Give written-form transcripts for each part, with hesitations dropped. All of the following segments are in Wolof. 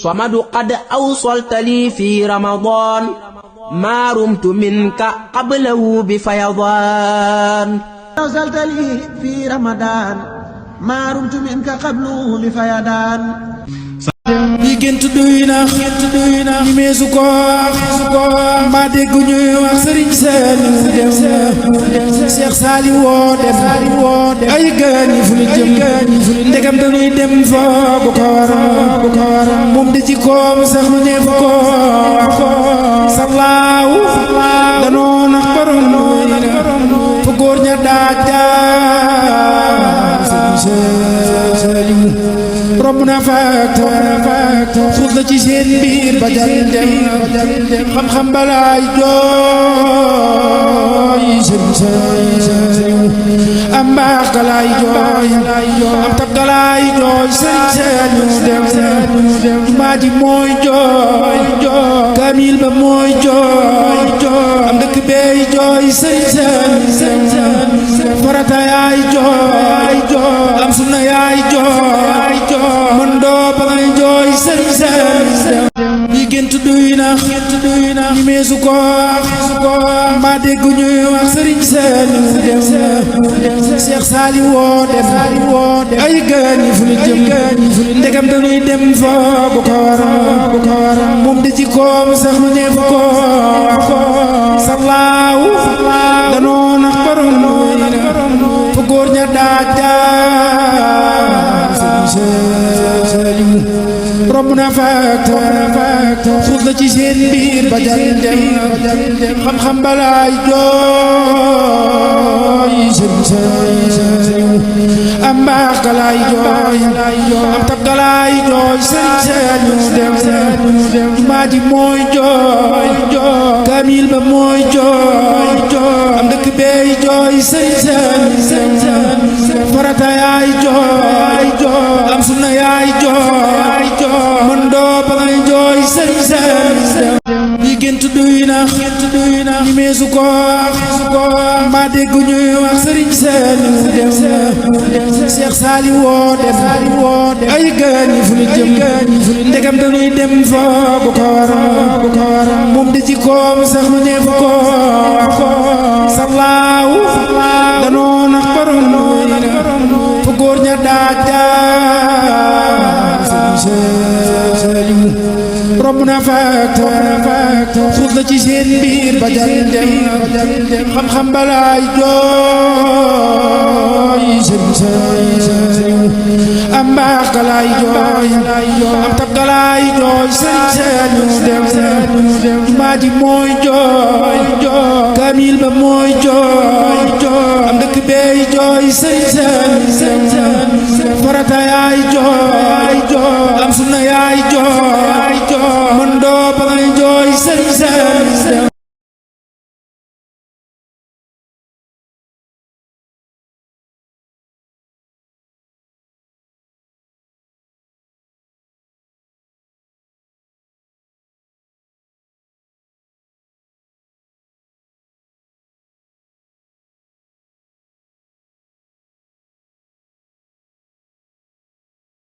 صمد قد أوصلت لي في رمضان ما رمت منك قبله بفيضان. أوصلت لي في رمضان ما رمت منك قبله بفيضان. ñi gént duy na ñi meesu ko mbaa dégg ñuy wax Sëriñ Saaliw dem na Seex Saaliw woo dem ay gaañi fu ñu jëm ndegam dañuy dem foo bu ko waral moom de ci koom sax mu neef ko salaaw danoo nax borom fa góor ña daaj Sëriñ romb na faak xuus la ci seen biir ba jal dem xam-xam balaay jooy Sëriñ Saaliw am mbaax galaay jooy am tab galaay jooy Sëriñ Saaliw dem maa ji mooy jooy kaamil ba mooy jooy am dëkk beey jooy Sëriñ Saaliw farata yaay jooy am sunna yaay jooy man doo ba ngay jooy Sëriñ Saaliw ñi gént duy na ñi meesu ko mbaa dégg ñuy wax Sëriñ Saaliw dem na Seex Saaliw woo dem ay gaañi fu ñu jëm ndegam dañuy dem foo bu ko waral moom de ci koom sax mu neef ko salaaw danoo nax borom fa góor ña daaj Saaliw romb na faak xuus la ci seen biir ba jal dem xam-xam balaay jooy Sëriñ Saaliw am mbaax galaay jooy am tab galaay jooy Sëriñ Saaliw dem maa ji mooy jooy kaamil ba mooy jooy am dëkk beey jooy Sëriñ Saaliw farata yaay jooy am sunna yaay jooy man doo ba ngay jooy Sëriñ Saaliw ñi gént duy na ñi meesu ko mbaa dégg ñuy wax Sëriñ Saaliw dem na Seex Saaliw woo dem ay gaañi fu ñu jëm ndegam dañuy dem foo bu ko waral moom de ci koom sax mu neef ko salaaw danoo nax borom fa góor ña daaj Saaliw romb na faak xuus la ci seen biir ba jal dem xam-xam balaay jooy Sëriñ Saaliw am mbaax galaay jooy am tab galaay jooy Sëriñ Saaliw dem maa ji mooy jooy kaamil ba mooy jooy am dëkk beey jooy Sëriñ Saaliw farata yaay jooy am sunna yaay jooy man doo ba ngay jooy Sëriñ Saaliw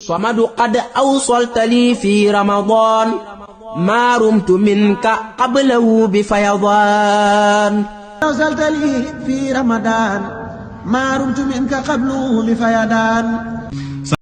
صمد قد أوصلت لي في رمضان ما رمت منك قبله بفيضان. أوصلت لي في رمضان ما رمت منك قبله بفيضان.